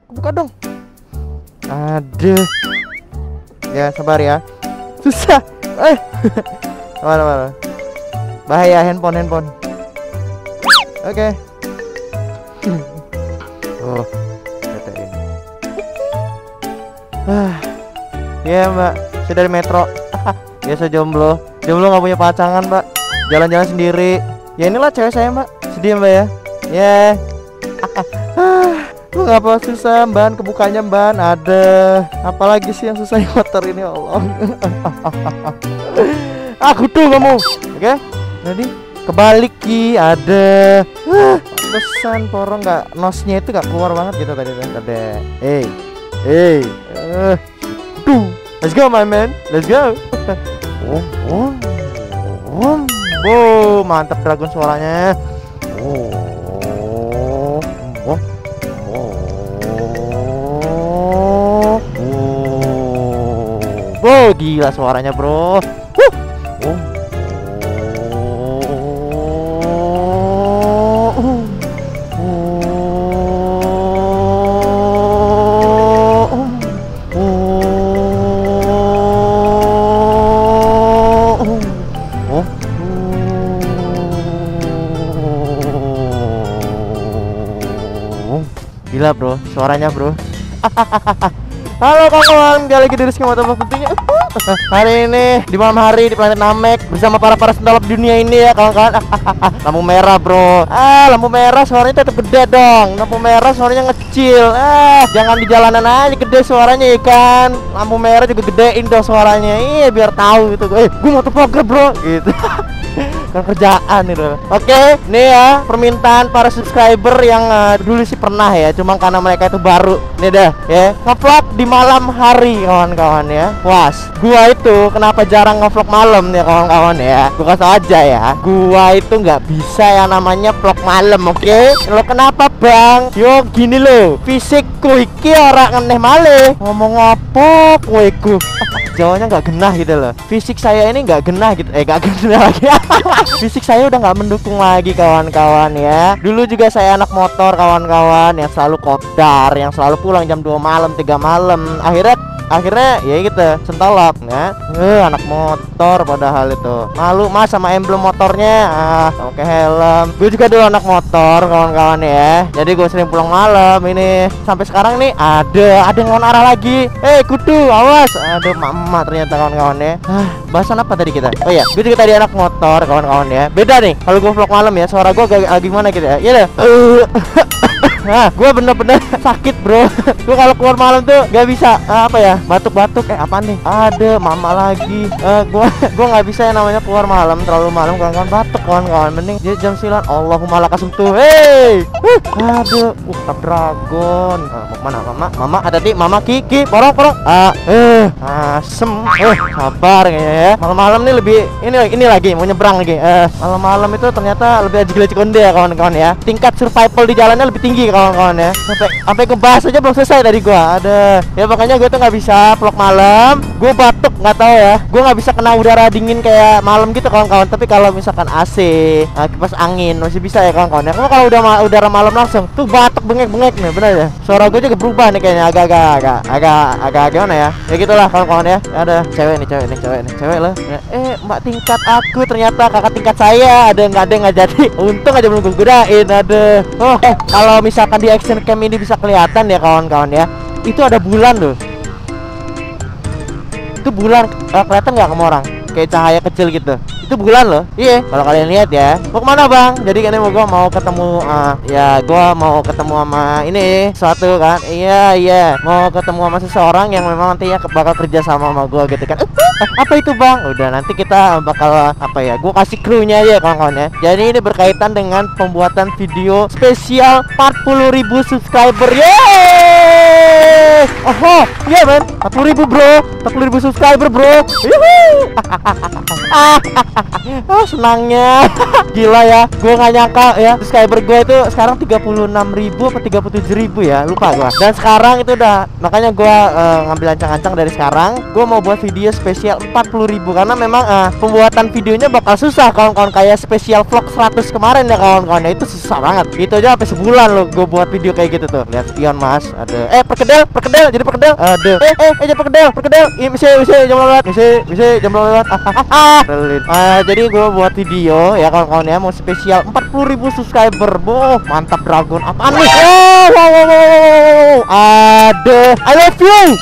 Buka dong. Aduh. Ya sabar ya. Susah. Mana. Bahaya handphone. Oke. Oh, kata ini. Ya mbak, saya dari Metro. Biasa jomblo nggak punya pasangan mbak, jalan-jalan sendiri. Ya inilah cewek saya mbak. Sedih mbak ya. Ya. Lu ngapa susah ban kebukanya ban? Ada apalagi sih yang susah motor ini ya Allah. Aku tuh kamu. Oke. Jadi kebalik Ki ada. Pesan porong nggak nosnya itu nggak keluar banget gitu tadi. Hey. Let's go my man. Let's go. Mantap dragon suaranya. Gila suaranya bro. Gila bro, suaranya bro. Halo kawan, kembali lagi di Rizky Motovlog tentunya. Hari ini di malam hari di planet Namek bersama para sendalap dunia ini ya kawan-kawan. Lampu merah bro. Lampu merah suaranya tetap gede dong. Lampu merah suaranya ngecil. Jangan di jalanan aja gede suaranya ya kan. Lampu merah juga gedein dong suaranya. Iya biar tahu gitu. Gue motovlogger bro gitu. Kan kerjaan itu. Oke, nih ya permintaan para subscriber yang dulu sih pernah ya, cuma karena mereka itu baru. Nih dah ya, ngevlog di malam hari kawan-kawan ya. Was, gua itu kenapa jarang ngevlog malam ya kawan-kawan ya. Gua kasih aja ya, gua itu nggak bisa yang namanya vlog malam, oke? Lo kenapa bang? Yo gini lo, fisikku iki orang aneh malih. Ngomong apa kueku? Jawanya nggak genah gitu loh. Fisik saya ini nggak genah gitu. Nggak genah lagi. Fisik saya udah nggak mendukung lagi kawan-kawan ya. Dulu juga saya anak motor kawan-kawan yang selalu kopdar, yang selalu pulang jam 2 malam, 3 malam. Akhirnya ya gitu, sentolop ya. Anak motor padahal itu. Malu mas sama emblem motornya. Pakai helm. Gue juga dulu anak motor kawan-kawan ya. Jadi gue sering pulang malam ini. Sampai sekarang nih ada yang ngelawan arah lagi. Kudu awas. Aduh mama ternyata kawan-kawan ya. Bahasan apa tadi kita? Oh ya, gue juga tadi anak motor kawan-kawan ya. Beda nih kalau gue vlog malam ya, suara gue agak gimana gitu ya. Iya deh. Gue bener-bener sakit bro. Gue kalau keluar malam tuh gak bisa batuk-batuk. Apaan nih? Ada mama lagi. Gue nggak bisa yang namanya keluar malam terlalu malam kawan-kawan, batuk kawan-kawan. Mending jam 9 Allahumma lakasum tuh. Aduh, tap dragon. Mau kemana mama? Hati-hati mama Kiki. Porong. Asem. Sabar kayaknya ya. Malam-malam nih lebih ini lagi mau nyebrang lagi. Malam-malam itu ternyata lebih aji konde ya kawan-kawan ya. Tingkat survival di jalannya lebih tinggi kawan-kawan ya. Sampai ngebahas aja belum selesai dari gua. Ada ya, makanya gue tuh nggak bisa vlog malam. Gue batuk nggak tahu ya. Gue nggak bisa kena udara dingin kayak malam gitu kawan-kawan. Tapi kalau misalkan AC, kipas angin masih bisa ya kawan-kawan ya. Kalau udah udara malam langsung tuh batuk bengek-bengek nih, bener ya. Suara gue juga berubah nih kayaknya, agak gimana ya. Ya gitulah kawan-kawan ya. Ada cewek lah. Mbak tingkat aku ternyata kakak tingkat saya. Ada nggak jadi. Untung aja belum gue godain. Ada. Kalau misalkan di action cam ini bisa kelihatan ya kawan-kawan ya. Itu ada bulan loh. Itu bulan, kelihatan nggak kamu orang? Kayak cahaya kecil gitu. Itu bulan loh. Iya, kalau kalian lihat ya. Mau kemana bang? Jadi kan gue mau ketemu gue mau ketemu sama ini suatu kan. Iya mau ketemu sama seseorang yang memang nantinya bakal kerja sama gue gitu kan. Apa itu bang? Udah nanti kita bakal gue kasih krunya aja kawan-kawan ya. Jadi ini berkaitan dengan pembuatan video spesial 40.000 subscriber. Yeay! Iya men, 40.000 bro, 40.000 subscriber bro. Yuhu! Senangnya. Gila ya, gue nggak nyangka ya subscriber gue itu sekarang 36.000 apa 37.000 ya, lupa gue. Dan sekarang itu udah, makanya gue ngambil ancang-ancang dari sekarang gue mau buat video spesial 40.000 karena memang pembuatan videonya bakal susah kawan-kawan, kayak spesial vlog 100 kemarin ya kawan-kawan. Itu susah banget, itu aja sampai sebulan loh gue buat video kayak gitu tuh. Lihat spion mas, ada perkedel jadi perkedel, ada jadi perkedel bisa jam lewat, bisa jam lewat. Jadi gue buat video ya kawan-kawan ya, mau spesial 40.000 subscriber. Boh, mantap dragon. Apaan nih? Wow. Ada I love you.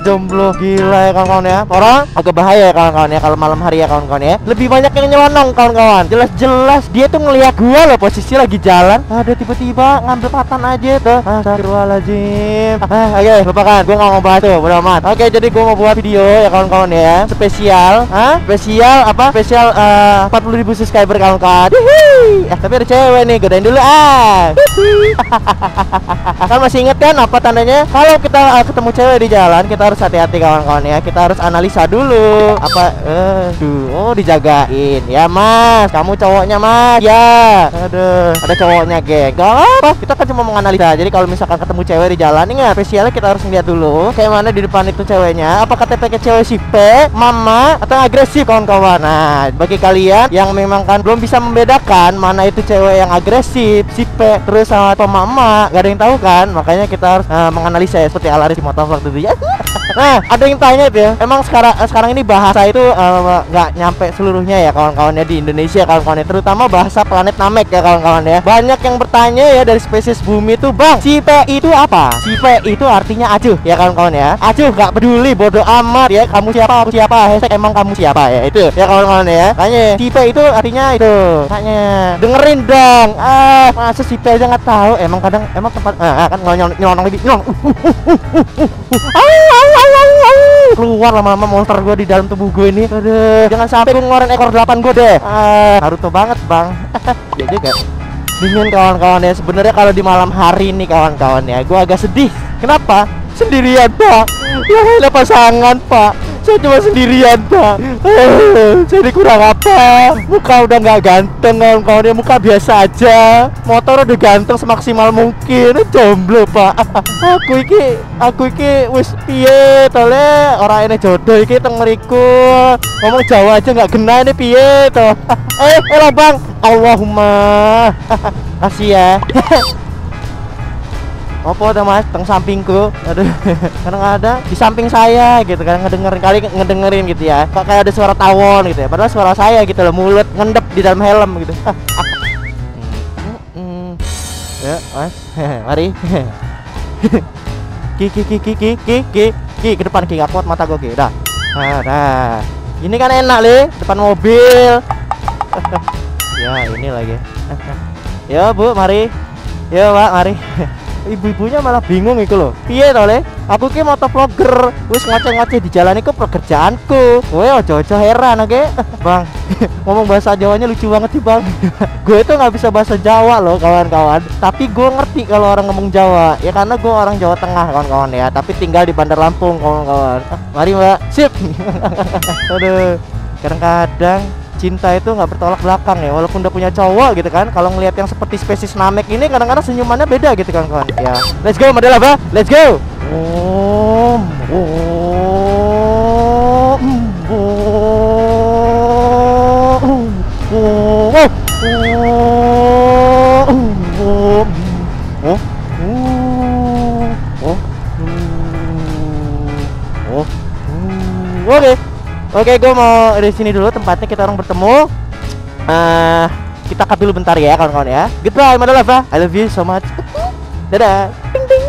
Jomblo gila ya kawan-kawan ya. Orang agak bahaya ya kawan-kawan ya kalau malam hari ya kawan-kawan ya. Lebih banyak yang nyelonong kawan-kawan. Jelas-jelas dia tuh ngeliat gua loh, posisi lagi jalan. Ada tiba-tiba ngambil patan aja tuh. Astagfirullahaladzim. Oke, lupakan. Gua nggak mau bahas tuh, bodo amat. Oke, jadi gua mau buat video ya kawan-kawan ya. Spesial, spesial apa? Spesial 40.000 subscriber kawan-kawan. Tapi ada cewek nih, godain dulu Kan masih inget kan apa tandanya? Kalau kita ketemu cewek di jalan, kita harus hati-hati kawan-kawan ya. Kita harus analisa dulu. Apa oh dijagain. Ya mas, kamu cowoknya mas. Ya. Aduh, ada cowoknya geng. Gak apa, kita kan cuma menganalisa. Jadi kalau misalkan ketemu cewek di jalan, ingat spesialnya kita harus lihat dulu kayak mana di depan itu ceweknya. Apakah TPK cewek sipe, mama, atau agresif kawan-kawan. Nah, bagi kalian yang memang kan belum bisa membedakan mana itu cewek yang agresif, sipe, terus sama mama, gak ada yang tahu kan. Makanya kita harus menganalisa ya, seperti Alaris di motovlog dulu ya. Nah, ada yang tanya tuh ya, emang sekarang ini bahasa itu nggak nyampe seluruhnya ya kawan-kawannya di Indonesia kawan-kawannya, terutama bahasa planet Namek ya kawan-kawan ya. Banyak yang bertanya ya dari spesies bumi tuh, bang, sipe itu apa? Sipe itu artinya acuh ya kawan-kawan ya. Acuh, nggak peduli, bodoh amat ya, kamu siapa, aku siapa, hashtag emang kamu siapa ya, itu ya kawan-kawan ya. Tanya sipe itu artinya itu, tanya dengerin dong. Masa sipe aja nggak tahu, emang kadang emang tempat kan nyelonong lagi keluar lama-lama monster gue di dalam tubuh gue ini. Aduh, jangan sampai gue ngeluarin ekor 8 gue deh. Naruto banget bang. Ya juga dingin kawan-kawan ya. Sebenarnya kalau di malam hari nih kawan-kawan ya, gue agak sedih. Kenapa? Sendirian pak. Ya ada pasangan pak, saya cuma sendirian pak. Jadi kurang apa? Muka udah nggak ganteng kawan-kawan ya, muka biasa aja. Motor udah ganteng semaksimal mungkin, jomblo pak. Aku iki wis piye tole, orang ini jodoh iki teng mriku. Ngomong Jawa aja nggak kena ini piye toh. Lah bang, Allahumma. Kasih ya. Apa udah mas, teng sampingku. Aduh, kadang-kadang di samping saya gitu kan, ngedengerin gitu ya. Kok kayak ada suara tawon gitu ya, padahal suara saya gitu loh, mulut ngendep di dalam helm gitu. Ya mas, mari. Ki ke depan, ki, kapot mata gue ki, dah. Nah, ini kan enak le, depan mobil. Ya ini lagi. Ya bu, mari. Ya pak, mari. Ibu-ibunya malah bingung itu loh. Piye to le? Aku ki motovlogger, wis ngoceh-ngoceh di jalan iku pekerjaanku. Kowe ojo-ojo heran oke? Bang, ngomong bahasa Jawanya lucu banget sih bang. Gue itu nggak bisa bahasa Jawa loh kawan-kawan, tapi gue ngerti kalau orang ngomong Jawa. Ya karena gue orang Jawa Tengah kawan-kawan ya, tapi tinggal di Bandar Lampung kawan-kawan. Mari mbak, sip. Aduh, kadang-kadang cinta itu nggak bertolak belakang ya, walaupun udah punya cowok gitu kan. Kalau ngelihat yang seperti spesies Namek ini, kadang-kadang senyumannya beda gitu kan kawan. Ya, let's go model apa? Let's go. Oke, gue mau dari sini dulu tempatnya, kita orang bertemu. Kita cut dulu bentar ya kawan-kawan ya. Goodbye, Madalava. I love you so much. Dadah. Ding, ding.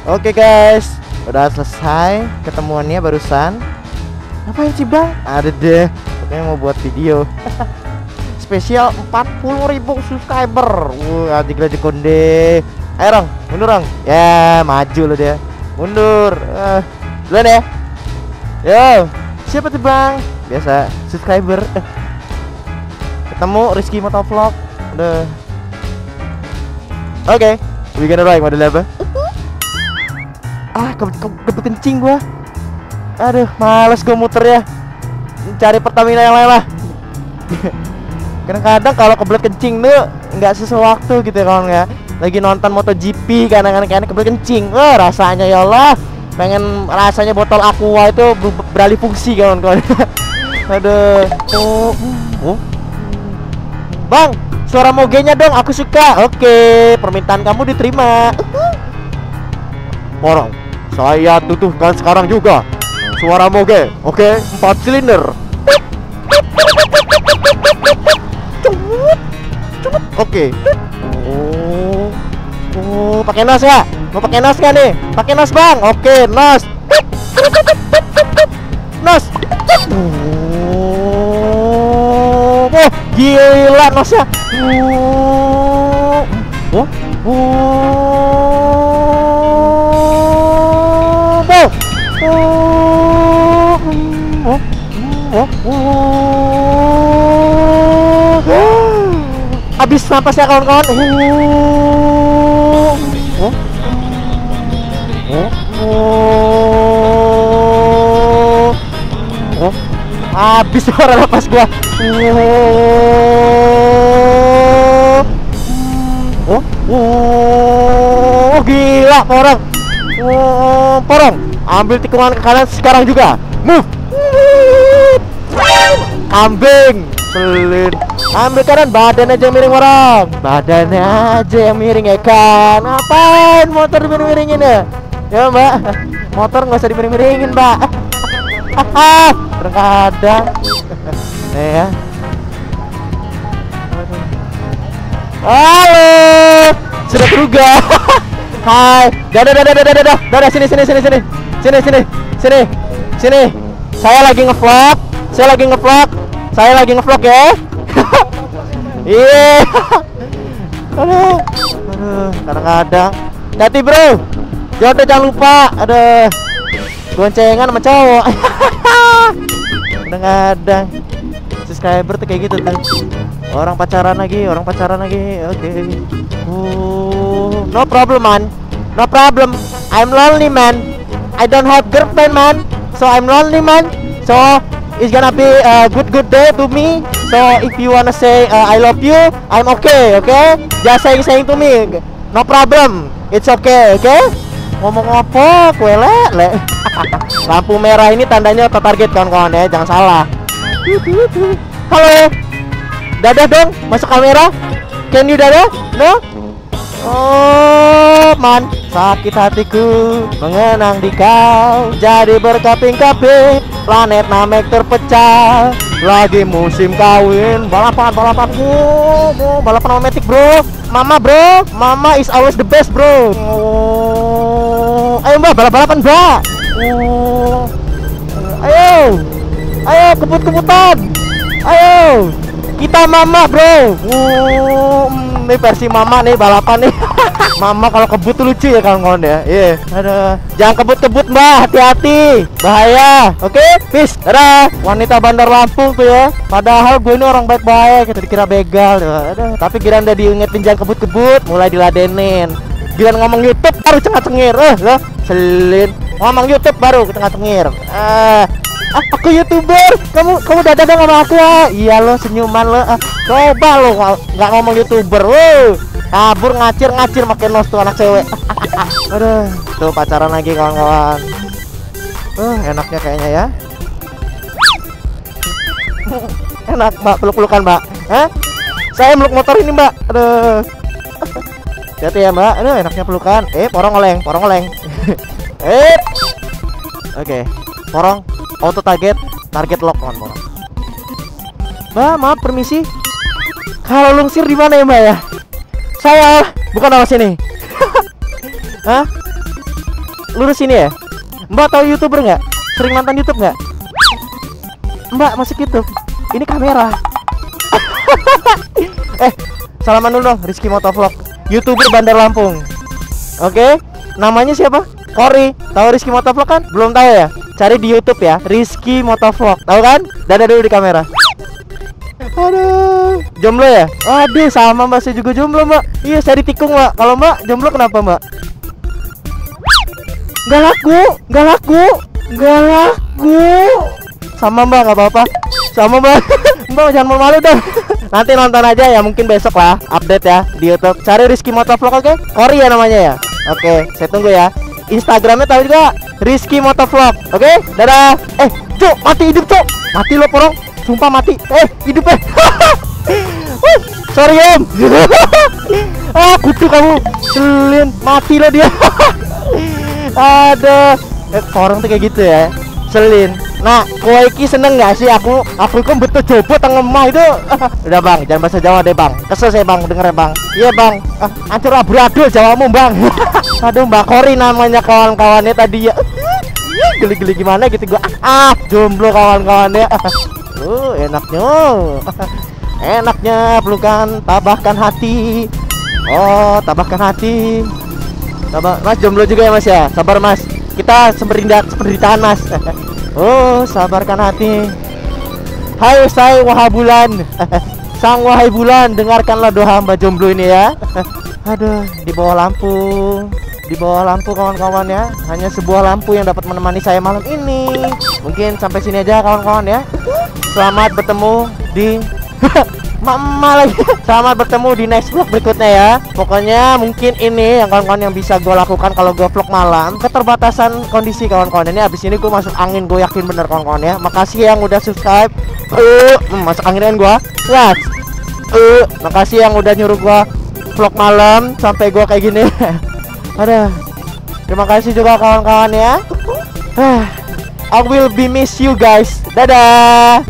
Oke guys, udah selesai ketemuannya barusan. Ngapain sih bang? Ada deh, pokoknya mau buat video spesial 40.000 subscriber. Anjing aja konde. Ayo Rong, mundur Rong. Ya, maju lo dia. Mundur. Duluan ya. Yo, siapa tuh bang? Biasa, subscriber. Ketemu Rizky Motovlog. Udah. Oke, we gonna ride model apa? Kencing gua. Aduh, males gua muter ya. cari Pertamina yang lain lah. Kadang-kadang kalau kebelet kencing tuh nggak sesuai waktu gitu ya kawan ya. Lagi nonton MotoGP kadang-kadang kebelet kencing, rasanya ya Allah, pengen rasanya botol aqua itu beralih fungsi kawan-kawan. Aduh. Bang, suara mogenya dong, aku suka. Oke, permintaan kamu diterima. Orang, saya tuduhkan sekarang juga suara moge. Oke, 4 silinder. Oke. Oh, pakai nos ya? Mau pakai nos nggak nih? Pakai nos bang. Oke, nos. Nos. Oh, gila nosnya. Habis napas ya kawan-kawan. Habis suara napas gua. Gila porong. Porong, ambil tikungan ke kanan sekarang juga. Move. Kambing, selin. Ambil kanan, badan aja yang miring orang. Badannya aja yang miring ya kan. Ngapain motor dimiring-miringin ya? Ya mbak, motor nggak usah dimiring-miringin mbak. Terkadang nih ya. Halo, sudah terugah. Hai, dadah, sini. Saya lagi ngevlog ya. Iya. Aduh, kadang-kadang. Hati bro, jangan lupa. Aduh, goncengan sama cowok. Kadang-kadang subscriber tuh kayak gitu tuh. Orang pacaran lagi. Oke. No problem man. No problem. I'm lonely man. I don't have girlfriend man. So I'm lonely man. So it's gonna be a good day to me. So if you wanna say I love you, I'm okay. Just saying to me. No problem. It's okay. Ngomong apa? Kue le. Lampu merah ini tandanya target kawan-kawan ya, jangan salah. Halo. Dadah dong, masuk kamera. Can you dadah? No? Oh man, sakit hatiku mengenang di kau. Jadi berkaping-kaping, planet Namek terpecah. Lagi musim kawin, balapan. Balapan sama Matic bro. Mama is always the best bro. Ayo mbak, balapan mbak. Ayo kebut-kebutan. Ayo, kita mama bro. Ini versi mama nih balapan nih. Mama kalau kebut tuh lucu ya kawan-kawan ya. Iya. Aduh, jangan kebut-kebut mbak, hati-hati, bahaya. Oke, peace. Dadah. Wanita Bandar Lampung tuh ya. Padahal gue ini orang baik-baik, kita dikira begal. Aduh, tapi kira udah diingetin jangan kebut-kebut, mulai diladenin. Giliran ngomong YouTube baru cengir. Loh, selin. Ngomong YouTube baru cengir. Aku YouTuber. Kamu dadah dong sama aku ya. Iya lo, senyuman lo. Coba lo nggak ngomong YouTuber. Kabur ngacir makin nos tuh anak cewek. Aduh, tuh pacaran lagi kawan-kawan. Enaknya kayaknya ya. Enak mbak, peluk-pelukan mbak. Saya meluk motor ini mbak. Aduh. Hati ya mbak. Aduh, enaknya pelukan. Porong oleng. Oke. Porong auto target lock kawan-kawan. Mbak, maaf permisi. Kalau lungsir di mana ya mbak ya? Saya bukan awas sini. Hah? Lurus sini ya? Mbak tahu YouTuber nggak? Sering nonton YouTube nggak? Mbak masuk YouTube. Ini kamera. Salaman dulu dong, Rizky Motovlog, YouTuber Bandar Lampung. Oke, namanya siapa? Kori. Tahu Rizky Motovlog kan? Belum tahu ya? Cari di YouTube ya, Rizky Motovlog. Tahu kan? Dadah dulu di kamera. Aduh, jomblo ya? Aduh, sama mbak, saya juga jomblo mbak. Iya, saya ditikung mbak. Kalau mbak jomblo kenapa mbak? Gak laku. Sama mbak, nggak apa-apa. Sama mbak. Mbak jangan malu-malu dong. Nanti nonton aja ya, mungkin besok lah update ya di YouTube. Cari Rizky Motovlog, oke? Korea namanya ya. Oke, saya tunggu ya. Instagramnya tahu juga, Rizky Motovlog. Oke, dadah. Cuk, mati hidup cuk. Mati lo porong. Sumpah mati. Hidup sorry om. Kutu kamu. Selin, mati lo dia. Aduh. Orang tuh kayak gitu ya. Selin. Nah, kowe iki seneng gak sih aku kan betul jopo teng lemah itu. Udah bang, jangan bahasa Jawa deh bang. Kesel saya bang, denger ya bang. Iya bang. Ancur abradul Jawamu bang. Aduh Mbak Kori namanya kawan-kawannya tadi ya. Geli-geli gimana gitu gua. Jomblo kawan-kawannya. Enaknya. Enaknya pelukan, tabahkan hati. Oh, tabahkan hati. Mas jomblo juga ya mas ya. Sabar mas. Kita seperderitaan mas. Oh, sabarkan hati. Hai say wahai bulan. Sang wahai bulan, dengarkanlah doa hamba jomblo ini ya. Aduh, di bawah lampu. Di bawah lampu kawan-kawan ya. Hanya sebuah lampu yang dapat menemani saya malam ini. Mungkin sampai sini aja kawan-kawan ya. Selamat bertemu di Mama lagi. Selamat bertemu di next vlog berikutnya ya. Pokoknya mungkin ini yang kawan-kawan yang bisa gue lakukan kalau gue vlog malam. Keterbatasan kondisi kawan-kawan ini. Abis ini gue masuk angin, gue yakin bener kawan-kawan ya. Makasih yang udah subscribe. Masuk angin kan gue. Ya. Makasih yang udah nyuruh gue vlog malam sampai gue kayak gini. Aduh. Terima kasih juga kawan-kawan ya. I will be miss you guys. Dadah.